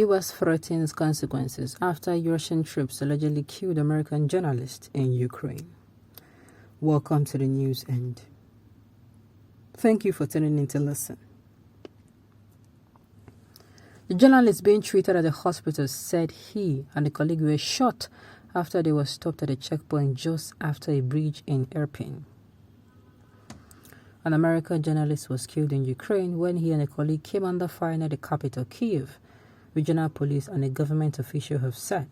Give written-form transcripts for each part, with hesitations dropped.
U.S. threatens consequences after Russian troops allegedly killed American journalist in Ukraine. Welcome to the news and thank you for tuning in to listen. The journalist being treated at the hospital said he and a colleague were shot after they were stopped at a checkpoint just after a bridge in Irpin. An American journalist was killed in Ukraine when he and a colleague came under fire near the capital, Kyiv, regional police and a government official have said.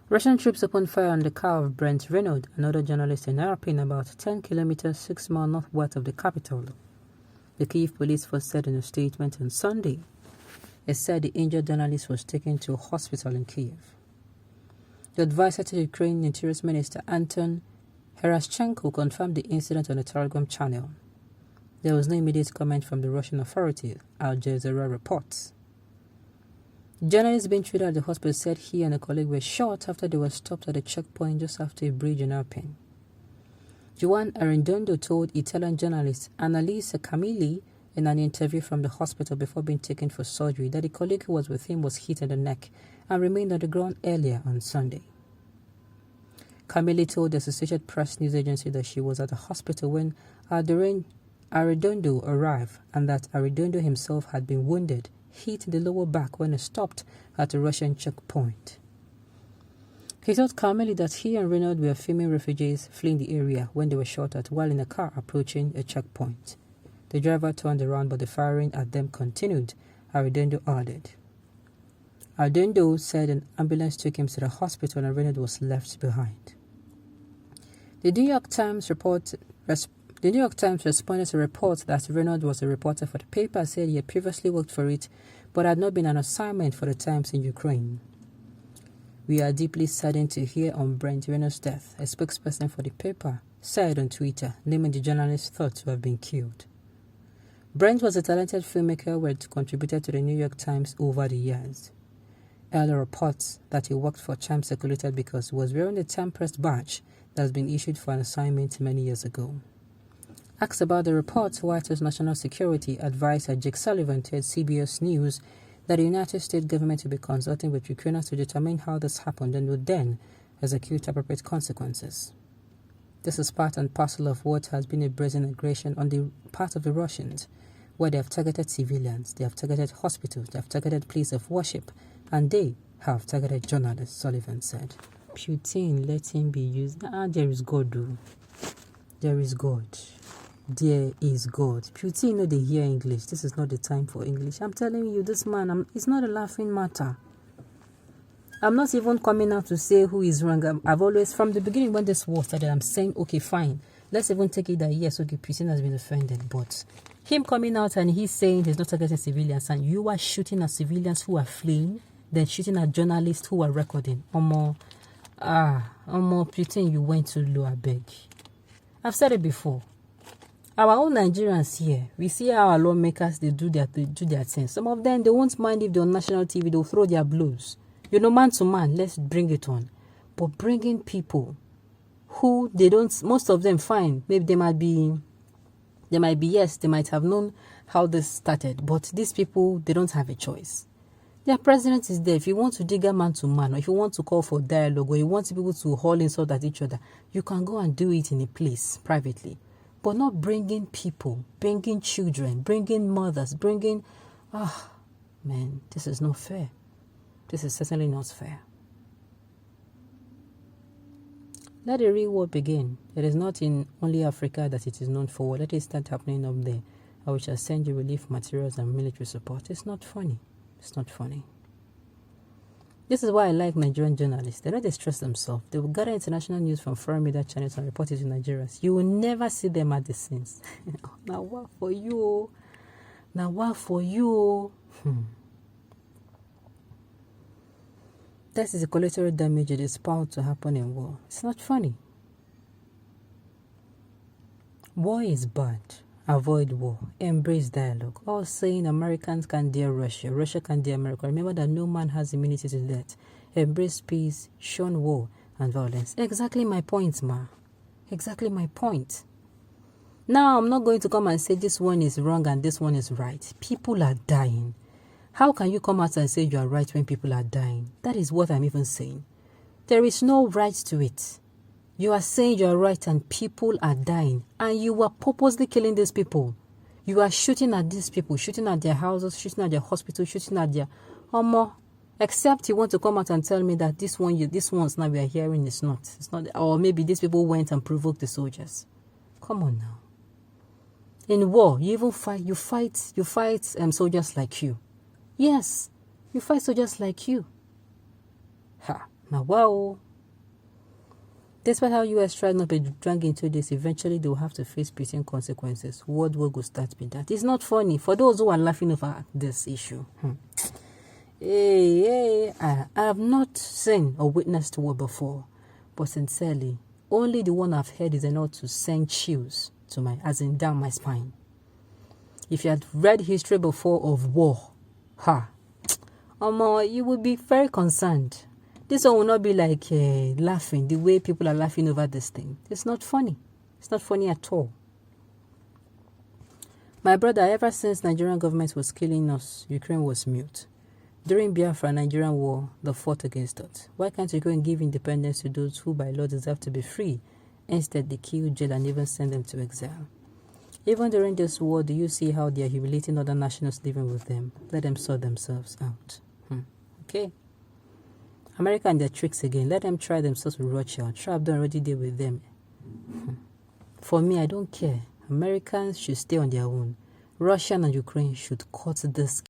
Russian troops opened fire on the car of Brent Renaud, another journalist in Irpin, about 10 kilometers 6 miles northwest of the capital. The Kyiv police force said in a statement on Sunday. It said the injured journalist was taken to a hospital in Kyiv. The advisor to the Ukrainian Interior Minister Anton Heraschenko confirmed the incident on a Telegram channel. There was no immediate comment from the Russian authorities, Al Jazeera reports. The journalist being treated at the hospital said he and a colleague were shot after they were stopped at a checkpoint just after a bridge in Irpin. Juan Arredondo told Italian journalist Annalisa Camilli in an interview from the hospital before being taken for surgery that the colleague who was with him was hit in the neck and remained on the ground earlier on Sunday. Camilli told the Associated Press news agency that she was at the hospital when Arredondo arrived and that Arredondo himself had been wounded, hit in the lower back when he stopped at a Russian checkpoint. He told Camilli that he and Renaud were filming refugees fleeing the area when they were shot at while in a car approaching a checkpoint. The driver turned around but the firing at them continued, Arredondo added. Arredondo said an ambulance took him to the hospital and Renaud was left behind. The New York Times responded to reports that Renaud was a reporter for the paper, said he had previously worked for it but had not been on assignment for the Times in Ukraine. We are deeply saddened to hear on Brent Renaud's death, a spokesperson for the paper said on Twitter, naming the journalist thought to have been killed. Brent was a talented filmmaker who had contributed to the New York Times over the years. Earlier reports that he worked for Times circulated because he was wearing the Tempest badge that has been issued for an assignment many years ago. Asked about the reports, White House National Security Advisor Jake Sullivan told CBS News that the United States government will be consulting with Ukrainians to determine how this happened and would then execute appropriate consequences. This is part and parcel of what has been a brazen aggression on the part of the Russians, where they have targeted civilians, they have targeted hospitals, they have targeted places of worship, and they have targeted journalists, Sullivan said. Putin, let him be used. There is God, though. There is God. There is God. Putin, know they hear English. This is not the time for English. I'm telling you, this man, it's not a laughing matter. I'm not even coming out to say who is wrong. I've always, from the beginning when this war started, I'm saying, okay, fine. Let's even take it that, yes, okay, Putin has been offended. But him coming out and he's saying he's not targeting civilians and you are shooting at civilians who are fleeing, then shooting at journalists who are recording. Putin, you went too low, I beg. I've said it before. Our own Nigerians here, we see how our lawmakers, they do their thing. Some of them, they won't mind if they're on national TV, they'll throw their blows. You know, man to man, let's bring it on. But bringing people who they don't, most of them, fine, maybe they might be, yes, they might have known how this started. But these people, they don't have a choice. Their president is there. If you want to dig a man to man, or if you want to call for dialogue, or you want people to haul insult at each other, you can go and do it in a place, privately. But not bringing people, bringing children, bringing mothers, man, this is not fair. This is certainly not fair. Let the real war begin. It is not in only Africa that it is known for. Let it start happening up there. I shall send you relief materials and military support. It's not funny. It's not funny. This is why I like Nigerian journalists. They know they stress themselves. They will gather international news from foreign media channels and report it to Nigerians. You will never see them at the scenes. Now what for you? Now what for you? That is the collateral damage that is bound to happen in war. It's not funny. War is bad. Avoid war. Embrace dialogue. All saying Americans can dare Russia. Russia can dare America. Remember that no man has immunity to that. Embrace peace, shun war and violence. Exactly my point, ma. Exactly my point. Now, I'm not going to come and say this one is wrong and this one is right. People are dying. How can you come out and say you are right when people are dying? That is what I'm even saying. There is no right to it. You are saying you are right and people are dying, and you are purposely killing these people. You are shooting at these people, shooting at their houses, shooting at their hospitals, shooting at their except you want to come out and tell me that this one's now we are hearing is not. It's not, or maybe these people went and provoked the soldiers. Come on now. In war, you even fight soldiers like you. Yes, you fight soldiers like you. Now wow. Despite how US tried not to be dragged into this, eventually they will have to face prison consequences. World War will start with that. It's not funny for those who are laughing over this issue. I have not seen or witnessed war before, but sincerely, only the one I've heard is enough to send chills to down my spine. If you had read history before of war, you would be very concerned. This one will not be like laughing the way people are laughing over this thing. It's not funny. It's not funny at all. My brother, ever since Nigerian government was killing us, Ukraine was mute. During Biafra Nigerian war, they fought against us. Why can't you go and give independence to those who by law deserve to be free? Instead, they kill, jail, and even send them to exile. Even during this war, do you see how they are humiliating other nationals living with them? Let them sort themselves out. Okay. America and their tricks again. Let them try themselves with Russia. Trump done already did with them. For me, I don't care. Americans should stay on their own. Russia and Ukraine should cut this